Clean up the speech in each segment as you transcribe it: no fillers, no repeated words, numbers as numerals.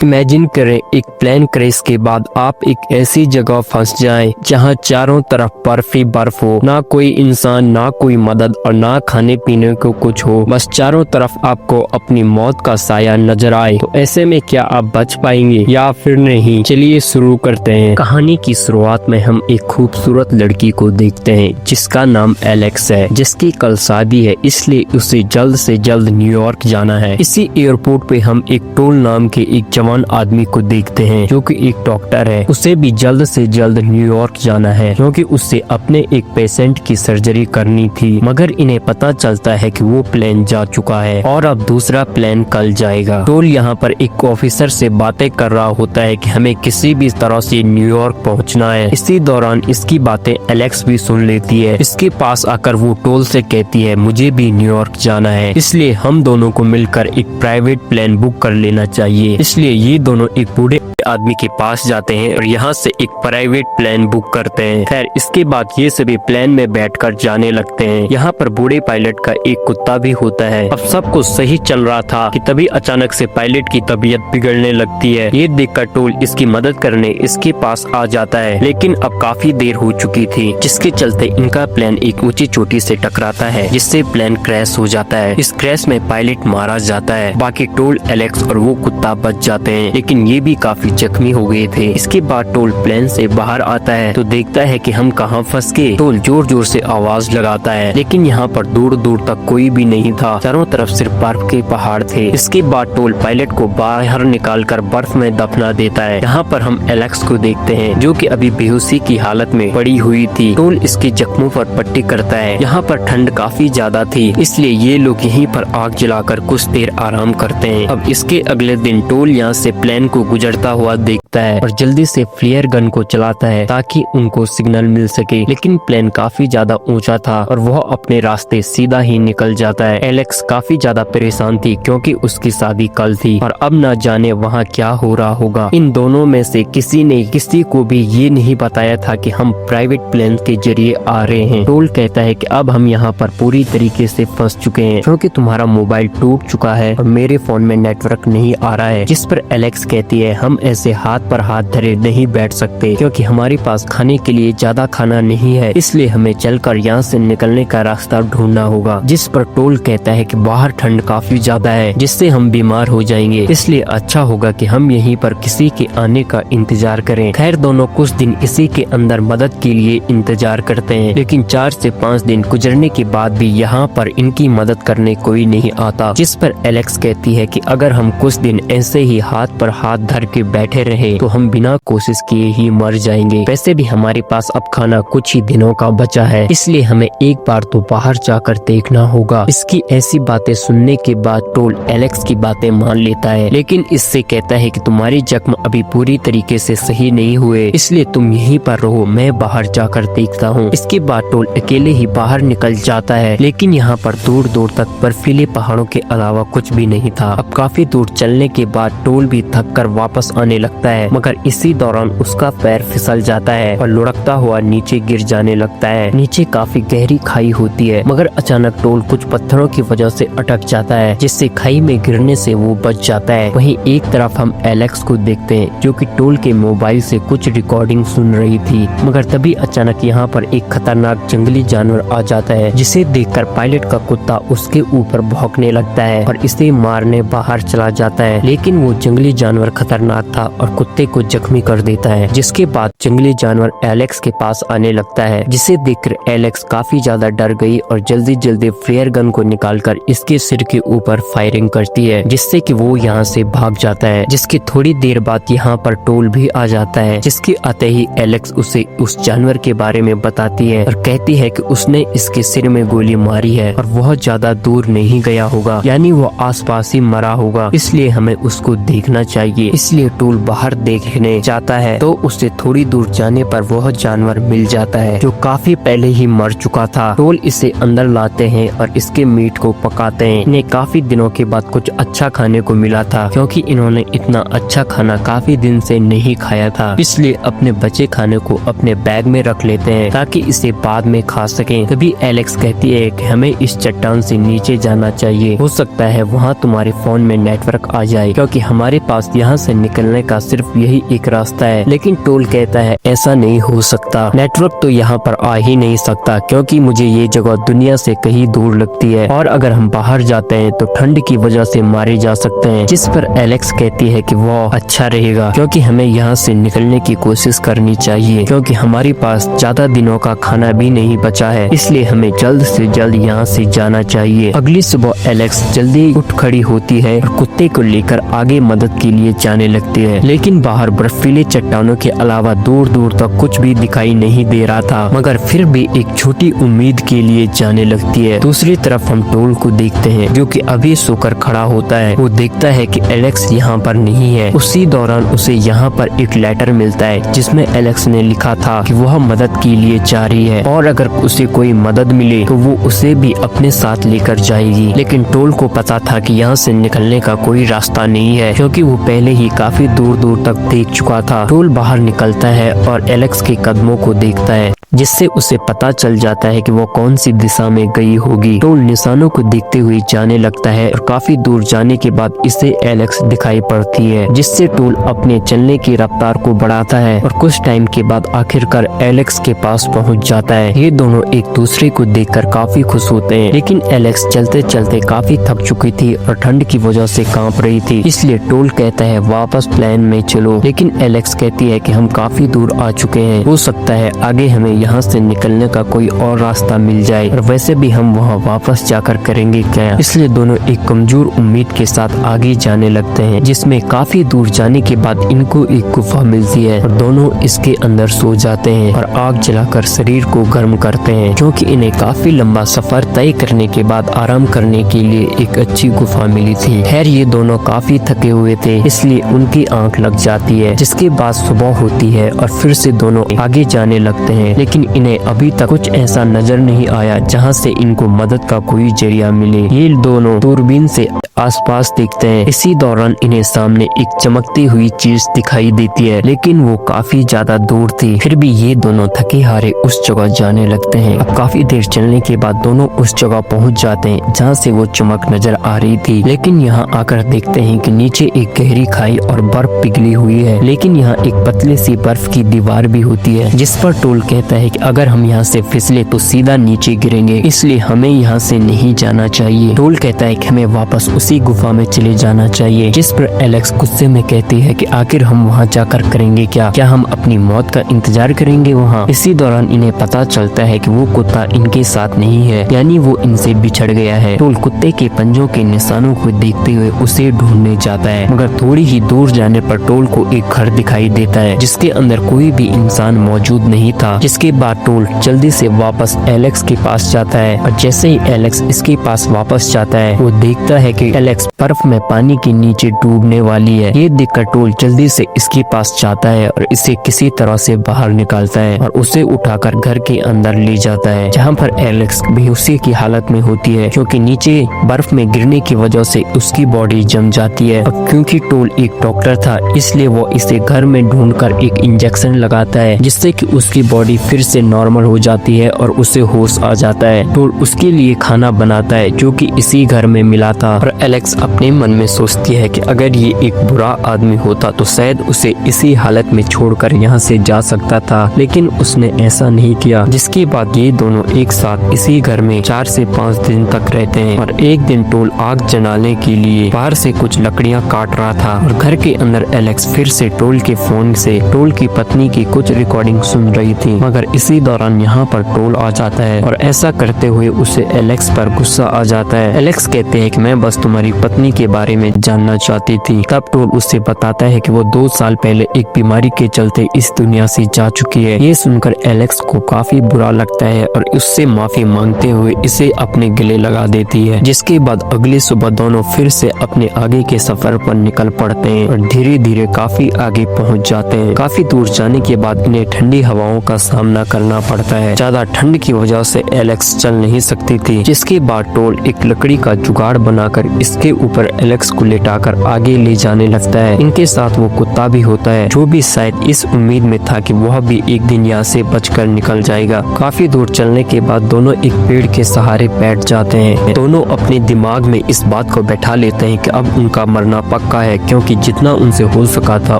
Imagine करें एक plane crash के बाद आप एक ऐसी जगह फंस जाएं जहां चारों तरफ बर्फ ही बर्फ हो, ना कोई इंसान, ना कोई मदद और ना खाने पीने को कुछ हो, बस चारों तरफ आपको अपनी मौत का साया नजर आए। तो ऐसे में क्या आप बच पाएंगे या फिर नहीं? चलिए शुरू करते हैं। कहानी की शुरुआत में हम एक खूबसूरत लड़की को देखते हैं जिसका नाम एलेक्स है, जिसकी कल शादी है, इसलिए उसे जल्द से जल्द न्यूयॉर्क जाना है। इसी एयरपोर्ट पे हम एक टोल नाम के एक जवान आदमी को देखते हैं जो कि एक डॉक्टर है। उसे भी जल्द से जल्द न्यूयॉर्क जाना है क्योंकि उसे अपने एक पेशेंट की सर्जरी करनी थी, मगर इन्हें पता चलता है कि वो प्लेन जा चुका है और अब दूसरा प्लेन कल जाएगा। टोल यहाँ पर एक ऑफिसर से बातें कर रहा होता है कि हमें किसी भी तरह से न्यूयॉर्क पहुँचना है। इसी दौरान इसकी बातें एलेक्स भी सुन लेती है। इसके पास आकर वो टोल से कहती है मुझे भी न्यूयॉर्क जाना है, इसलिए हम दोनों को मिलकर एक प्राइवेट प्लेन बुक कर लेना चाहिए। इसलिए ये दोनों एक बूढ़े आदमी के पास जाते हैं और यहाँ से एक प्राइवेट प्लेन बुक करते हैं। खैर इसके बाद ये सभी प्लेन में बैठकर जाने लगते हैं। यहाँ पर बूढ़े पायलट का एक कुत्ता भी होता है। अब सब कुछ सही चल रहा था कि तभी अचानक से पायलट की तबीयत बिगड़ने लगती है। ये देखकर टोल इसकी मदद करने इसके पास आ जाता है, लेकिन अब काफी देर हो चुकी थी, जिसके चलते इनका प्लेन एक ऊंची चोटी से टकराता है, जिससे प्लेन क्रैश हो जाता है। इस क्रैश में पायलट मारा जाता है। बाकी टोल, एलेक्स और वो कुत्ता बच जाते हैं, लेकिन ये भी काफी जख्मी हो गए थे। इसके बाद टोल प्लेन से बाहर आता है तो देखता है कि हम कहाँ फंस गए। टोल जोर जोर से आवाज लगाता है, लेकिन यहाँ पर दूर दूर तक कोई भी नहीं था। चारों तरफ सिर्फ बर्फ के पहाड़ थे। इसके बाद टोल पायलट को बाहर निकालकर बर्फ में दफना देता है। यहाँ पर हम एलेक्स को देखते हैं जो कि अभी बेहोशी की हालत में पड़ी हुई थी। टोल इसके जख्मों पर पट्टी करता है। यहाँ पर ठंड काफी ज्यादा थी, इसलिए ये लोग यहीं पर आग जलाकर कुछ देर आराम करते हैं। अब इसके अगले दिन टोल यहाँ से प्लेन को गुजरता हुआ देखता है और जल्दी से फ्लेयर गन को चलाता है ताकि उनको सिग्नल मिल सके, लेकिन प्लेन काफी ज्यादा ऊंचा था और वह अपने रास्ते सीधा ही निकल जाता है। एलेक्स काफी ज्यादा परेशान थी क्योंकि उसकी शादी कल थी और अब न जाने वहाँ क्या हो रहा होगा। इन दोनों में से किसी ने किसी को भी ये नहीं बताया था कि हम प्राइवेट प्लेन के जरिए आ रहे हैं। टोल कहता है कि अब हम यहाँ पर पूरी तरीके से फंस चुके हैं क्योंकि तुम्हारा मोबाइल टूट चुका है और मेरे फोन में नेटवर्क नहीं आ रहा है। जिस पर एलेक्स कहती है हम ऐसे हाथ पर हाथ धरे नहीं बैठ सकते क्योंकि हमारे पास खाने के लिए ज्यादा खाना नहीं है, इसलिए हमें चलकर यहाँ से निकलने का रास्ता ढूंढना होगा। जिस पर टोल कहता है कि बाहर ठंड काफी ज्यादा है जिससे हम बीमार हो जाएंगे, इसलिए अच्छा होगा कि हम यहीं पर किसी के आने का इंतजार करें। खैर दोनों कुछ दिन इसी के अंदर मदद के लिए इंतजार करते हैं, लेकिन 4 से 5 दिन गुजरने के बाद भी यहाँ पर इनकी मदद करने कोई नहीं आता। जिस पर एलेक्स कहती है कि अगर हम कुछ दिन ऐसे ही हाथ पर हाथ धर के बैठे रहे तो हम बिना कोशिश किए ही मर जाएंगे। वैसे भी हमारे पास अब खाना कुछ ही दिनों का बचा है, इसलिए हमें एक बार तो बाहर जाकर देखना होगा। इसकी ऐसी बातें सुनने के बाद टोल एलेक्स की बातें मान लेता है, लेकिन इससे कहता है कि तुम्हारे जख्म अभी पूरी तरीके से सही नहीं हुए, इसलिए तुम यहीं पर रहो, मैं बाहर जाकर देखता हूँ। इसके बाद टोल अकेले ही बाहर निकल जाता है, लेकिन यहाँ पर दूर दूर तक बर्फीले पहाड़ों के अलावा कुछ भी नहीं था। अब काफी दूर चलने के बाद टोल भी थक कर वापस आने लगता है, मगर इसी दौरान उसका पैर फिसल जाता है और लुढ़कता हुआ नीचे गिर जाने लगता है। नीचे काफी गहरी खाई होती है, मगर अचानक टोल कुछ पत्थरों की वजह से अटक जाता है, जिससे खाई में गिरने से वो बच जाता है। वहीं एक तरफ हम एलेक्स को देखते हैं जो कि टोल के मोबाइल से कुछ रिकॉर्डिंग सुन रही थी, मगर तभी अचानक यहाँ पर एक खतरनाक जंगली जानवर आ जाता है, जिसे देखकर पायलट का कुत्ता उसके ऊपर भौंकने लगता है और इसे मारने बाहर चला जाता है। लेकिन वो जंगली जानवर खतरनाक था और कुत्ते को जख्मी कर देता है। जिसके बाद जंगली जानवर एलेक्स के पास आने लगता है, जिसे देखकर एलेक्स काफी ज्यादा डर गई और जल्दी जल्दी फ्लेयर गन को निकालकर इसके सिर के ऊपर फायरिंग करती है, जिससे कि वो यहाँ से भाग जाता है। जिसकी थोड़ी देर बाद यहाँ पर टोल भी आ जाता है, जिसके आते ही एलेक्स उसे उस जानवर के बारे में बताती है और कहती है कि उसने इसके सिर में गोली मारी है और बहुत ज्यादा दूर नहीं गया होगा, यानी वो आसपास ही मरा होगा, इसलिए हमें उसको देखना चाहिए। इसलिए टोल बाहर देखने जाता है तो उसे थोड़ी दूर जाने पर वह जानवर मिल जाता है जो काफी पहले ही मर चुका था। टोल इसे अंदर लाते हैं और इसके मीट को पकाते हैं। इन्हें काफी दिनों के बाद कुछ अच्छा खाने को मिला था क्योंकि इन्होंने इतना अच्छा खाना काफी दिन से नहीं खाया था, इसलिए अपने बचे खाने को अपने बैग में रख लेते हैं ताकि इसे बाद में खा सकें। तभी एलेक्स कहती है कि हमें इस चट्टान से नीचे जाना चाहिए, हो सकता है वहाँ तुम्हारे फोन में नेटवर्क आ जाए क्योंकि हमारे पास यहाँ से निकलने का सिर्फ यही एक रास्ता है। लेकिन टोल कहता है ऐसा नहीं हो सकता, नेटवर्क तो यहाँ पर आ ही नहीं सकता क्योंकि मुझे ये जगह दुनिया से कहीं दूर लगती है और अगर हम बाहर जाते हैं तो ठंड की वजह से मारे जा सकते हैं। जिस पर एलेक्स कहती है कि वो अच्छा रहेगा क्योंकि हमें यहाँ से निकलने की कोशिश करनी चाहिए क्योंकि हमारे पास ज्यादा दिनों का खाना भी नहीं बचा है, इसलिए हमें जल्द से जल्द यहाँ से जाना चाहिए। अगली सुबह एलेक्स जल्दी उठ खड़ी होती है और कुत्ते को लेकर आगे मदद के लिए जाने लगती है। लेकिन बाहर बर्फीले चट्टानों के अलावा दूर दूर तक कुछ भी दिखाई नहीं दे रहा था, मगर फिर भी एक छोटी उम्मीद के लिए जाने लगती है। दूसरी तरफ हम टोल को देखते हैं जो कि अभी सोकर खड़ा होता है। वो देखता है कि एलेक्स यहाँ पर नहीं है। उसी दौरान उसे यहाँ पर एक लेटर मिलता है जिसमें एलेक्स ने लिखा था कि वह मदद के लिए जा रही है और अगर उसे कोई मदद मिले तो वो उसे भी अपने साथ लेकर जाएगी। लेकिन टोल को पता था कि यहाँ से निकलने का कोई रास्ता नहीं है क्योंकि वो पहले ही काफी दूर दूर तक देख चुका था। टोल बाहर निकलता है और एलेक्स के कदमों को देखता है जिससे उसे पता चल जाता है कि वो कौन सी दिशा में गई होगी। टोल निशानों को देखते हुए जाने लगता है और काफी दूर जाने के बाद इसे एलेक्स दिखाई पड़ती है जिससे टोल अपने चलने की रफ्तार को बढ़ाता है और कुछ टाइम के बाद आखिरकार एलेक्स के पास पहुंच जाता है। ये दोनों एक दूसरे को देखकर काफी खुश होते हैं, लेकिन एलेक्स चलते चलते काफी थक चुकी थी और ठंड की वजह से कांप रही थी, इसलिए टोल कहता है वापस प्लान में चलो। लेकिन एलेक्स कहती है कि हम काफी दूर आ चुके हैं, हो सकता है आगे हमें यहाँ से निकलने का कोई और रास्ता मिल जाए और वैसे भी हम वहाँ वापस जाकर करेंगे क्या। इसलिए दोनों एक कमजोर उम्मीद के साथ आगे जाने लगते हैं जिसमें काफी दूर जाने के बाद इनको एक गुफा मिलती है और दोनों इसके अंदर सो जाते हैं और आग जलाकर शरीर को गर्म करते हैं क्योंकि इन्हें काफी लंबा सफर तय करने के बाद आराम करने के लिए एक अच्छी गुफा मिली थी। खैर ये दोनों काफी थके हुए थे इसलिए उनकी आंख लग जाती है, जिसके बाद सुबह होती है और फिर से दोनों आगे जाने लगते हैं। लेकिन इन्हें अभी तक कुछ ऐसा नजर नहीं आया जहां से इनको मदद का कोई जरिया मिले। ये दोनों दूरबीन से आसपास देखते हैं। इसी दौरान इन्हें सामने एक चमकती हुई चीज दिखाई देती है, लेकिन वो काफी ज्यादा दूर थी। फिर भी ये दोनों थके हारे उस जगह जाने लगते हैं। अब काफी देर चलने के बाद दोनों उस जगह पहुंच जाते हैं जहाँ से वो चमक नजर आ रही थी। लेकिन यहाँ आकर देखते हैं कि नीचे एक गहरी खाई और बर्फ पिघली हुई है, लेकिन यहाँ एक पतली सी बर्फ की दीवार भी होती है जिस पर टोल कहता है कि अगर हम यहाँ से फिसले तो सीधा नीचे गिरेंगे, इसलिए हमें यहाँ से नहीं जाना चाहिए। टोल कहता है कि हमें वापस उसी गुफा में चले जाना चाहिए, जिस पर एलेक्स गुस्से में कहती है कि आखिर हम वहाँ जाकर करेंगे क्या हम अपनी मौत का इंतजार करेंगे वहाँ। इसी दौरान इन्हें पता चलता है कि वो कुत्ता इनके साथ नहीं है, यानी वो इनसे बिछड़ गया है। टोल कुत्ते के पंजों के निशानों को देखते हुए उसे ढूंढने जाता है, मगर थोड़ी ही दूर जाने पर टोल को एक घर दिखाई देता है जिसके अंदर कोई भी इंसान मौजूद नहीं था। जिसके बाद टोल जल्दी से वापस एलेक्स के पास जाता है और जैसे ही एलेक्स इसके पास वापस जाता है वो देखता है कि एलेक्स बर्फ में पानी के नीचे डूबने वाली है। ये देखकर टोल जल्दी से इसके पास जाता है और इसे किसी तरह से बाहर निकालता है और उसे उठाकर घर के अंदर ले जाता है, जहाँ पर एलेक्स बेहोशी की हालत में होती है क्योंकि नीचे बर्फ में गिरने की वजह से उसकी बॉडी जम जाती है। और क्योंकि टोल एक डॉक्टर था इसलिए वो इसे घर में ढूंढकर एक इंजेक्शन लगाता है जिससे कि उसकी बॉडी फिर से नॉर्मल हो जाती है और उसे होश आ जाता है। टोल उसके लिए खाना बनाता है जो कि इसी घर में मिला था और एलेक्स अपने मन में सोचती है कि अगर ये एक बुरा आदमी होता तो शायद उसे इसी हालत में छोड़कर यहाँ से जा सकता था, लेकिन उसने ऐसा नहीं किया। जिसके बाद ये दोनों एक साथ इसी घर में 4 से 5 दिन तक रहते हैं और एक दिन टोल आग जलाने के लिए बाहर से कुछ लकड़ियाँ काट रहा था और घर के अंदर एलेक्स फिर से टोल के फोन से टोल की पत्नी की कुछ रिकॉर्डिंग सुन रही थी, मगर मगर इसी दौरान यहाँ पर टोल आ जाता है और ऐसा करते हुए उसे एलेक्स पर गुस्सा आ जाता है। एलेक्स कहते हैं कि मैं बस तुम्हारी पत्नी के बारे में जानना चाहती थी। तब टोल उससे बताता है कि वो 2 साल पहले एक बीमारी के चलते इस दुनिया से जा चुकी है। ये सुनकर एलेक्स को काफी बुरा लगता है और उससे माफी मांगते हुए इसे अपने गले लगा देती है। जिसके बाद अगली सुबह दोनों फिर से अपने आगे के सफर पर निकल पड़ते हैं और धीरे धीरे काफी आगे पहुंच जाते हैं। काफी दूर जाने के बाद इन्हें ठंडी हवाओं का सामना करना पड़ता है। ज्यादा ठंड की वजह से एलेक्स चल नहीं सकती थी। जिसके बाद टोल एक लकड़ी का जुगाड़ बनाकर इसके ऊपर एलेक्स को लेटाकर आगे ले जाने लगता है। इनके साथ वो कुत्ता भी होता है जो भी शायद इस उम्मीद में था कि वह भी एक दिन यहाँ से बचकर निकल जाएगा। काफी दूर चलने के बाद दोनों एक पेड़ के सहारे बैठ जाते हैं। दोनों अपने दिमाग में इस बात को बैठा लेते हैं कि अब उनका मरना पक्का है, क्योंकि जितना उनसे हो सका था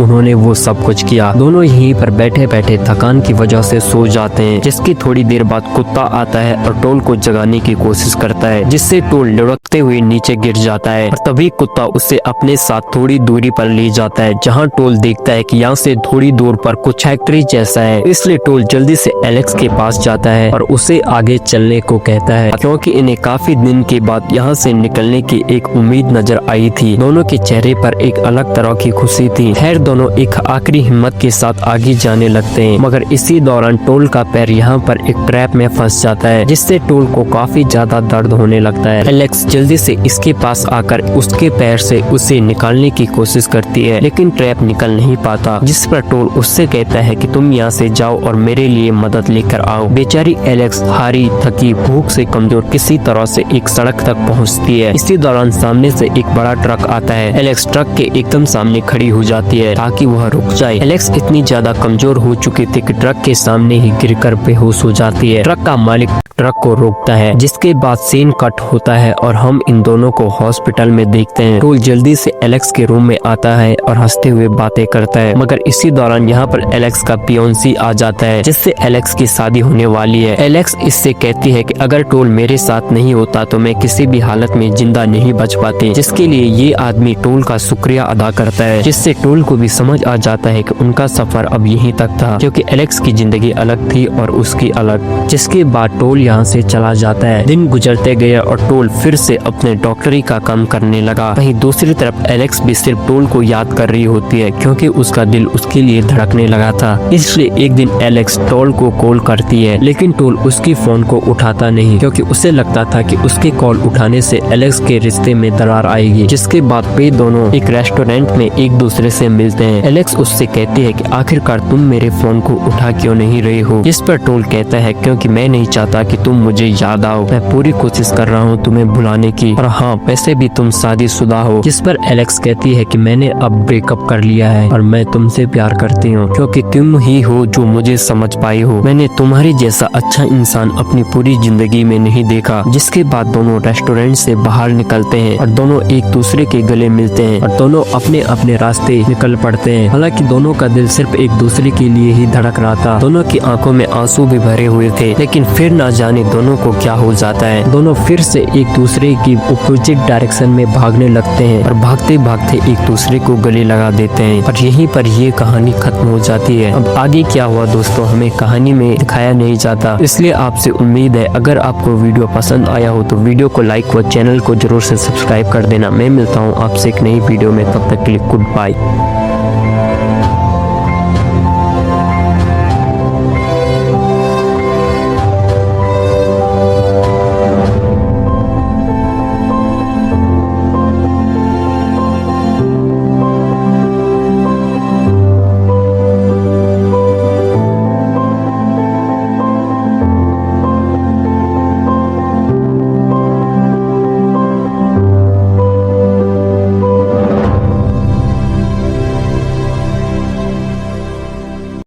उन्होंने वो सब कुछ किया। दोनों यहीं पर बैठे बैठे थकान की वजह से सो जाते हैं। जिसकी थोड़ी देर बाद कुत्ता आता है और टोल को जगाने की कोशिश करता है, जिससे टोल लुढ़कते हुए नीचे गिर जाता है और तभी कुत्ता उसे अपने साथ थोड़ी दूरी पर ले जाता है, जहाँ टोल देखता है कि यहाँ से थोड़ी दूर पर कुछ फैक्ट्री जैसा है। इसलिए टोल जल्दी से एलेक्स के पास जाता है और उसे आगे चलने को कहता है, क्योंकि इन्हें काफी दिन के बाद यहाँ से निकलने की एक उम्मीद नजर आई थी। दोनों के चेहरे पर एक अलग तरह की खुशी थी। खैर दोनों एक आखिरी हिम्मत के साथ आगे जाने लगते हैं, मगर इसी दौरान टोल का पैर यहाँ पर एक ट्रैप में फंस जाता है, जिससे टोल को काफी ज्यादा दर्द होने लगता है। एलेक्स जल्दी से इसके पास आकर उसके पैर से उसे निकालने की कोशिश करती है, लेकिन ट्रैप निकल नहीं पाता। जिस पर टोल उससे कहता है कि तुम यहाँ से जाओ और मेरे लिए मदद लेकर आओ। बेचारी एलेक्स हारी थकी भूख से कमजोर किसी तरह से एक सड़क तक पहुँचती है। इसी दौरान सामने से एक बड़ा ट्रक आता है। एलेक्स ट्रक के एकदम सामने खड़ी हो जाती है ताकि वह रुक जाए। एलेक्स इतनी ज्यादा कमजोर हो चुकी थी कि ट्रक के सामने ही गिरकर बेहोश हो जाती है। ट्रक का मालिक ट्रक को रोकता है, जिसके बाद सीन कट होता है और हम इन दोनों को हॉस्पिटल में देखते हैं। टोल जल्दी से एलेक्स के रूम में आता है और हंसते हुए बातें करता है, मगर इसी दौरान यहाँ पर एलेक्स का पियोन्सी आ जाता है, जिससे एलेक्स की शादी होने वाली है। एलेक्स इससे कहती है कि अगर टोल मेरे साथ नहीं होता तो मैं किसी भी हालत में जिंदा नहीं बच पाती, जिसके लिए ये आदमी टोल का शुक्रिया अदा करता है। जिससे टोल को भी समझ आ जाता है कि उनका सफर अब यहीं तक था, क्योंकि एलेक्स की जिंदगी अलग थी और उसकी अलग। जिसके बाद टोल यहाँ से चला जाता है। दिन गुजरते गए और टोल फिर से अपने डॉक्टरी का काम करने लगा। वहीं दूसरी तरफ एलेक्स भी सिर्फ टोल को याद कर रही होती है, क्योंकि उसका दिल उसके लिए धड़कने लगा था। इसलिए एक दिन एलेक्स टोल को कॉल करती है, लेकिन टोल उसकी फोन को उठाता नहीं, क्योंकि उसे लगता था कि उसके कॉल उठाने से एलेक्स के रिश्ते में दरार आएगी। जिसके बाद वे दोनों एक रेस्टोरेंट में एक दूसरे से मिलते हैं। एलेक्स उससे कहती है कि आखिरकार तुम मेरे फोन को उठा क्यों नहीं रही हो। इस पर टोल कहता है क्योंकि मैं नहीं चाहता कि तुम मुझे याद आओ। मैं पूरी कोशिश कर रहा हूँ तुम्हें भुलाने की, और हाँ वैसे भी तुम शादीशुदा हो। जिस पर एलेक्स कहती है कि मैंने अब ब्रेकअप कर लिया है और मैं तुमसे प्यार करती हूँ, क्योंकि तुम ही हो जो मुझे समझ पाई हो। मैंने तुम्हारी जैसा अच्छा इंसान अपनी पूरी जिंदगी में नहीं देखा। जिसके बाद दोनों रेस्टोरेंट से बाहर निकलते हैं और दोनों एक दूसरे के गले मिलते हैं और दोनों अपने अपने रास्ते निकल पड़ते हैं। हालांकि दोनों का दिल सिर्फ एक दूसरे के लिए ही धड़क रहा था। दोनों की आंखों में आंसू भी भरे हुए थे, लेकिन फिर ना जाने दोनों को क्या हो जाता है। दोनों फिर से एक दूसरे की अपोजिट डायरेक्शन में भागने लगते हैं और भागते भागते एक दूसरे को गले लगा देते हैं और यहीं पर ये कहानी खत्म हो जाती है। अब आगे क्या हुआ दोस्तों हमें कहानी में दिखाया नहीं जाता, इसलिए आपसे उम्मीद है अगर आपको वीडियो पसंद आया हो तो वीडियो को लाइक व चैनल को जरूर से सब्सक्राइब कर देना। मैं मिलता हूँ आपसे एक नई वीडियो में, तब तक के लिए गुड बाय।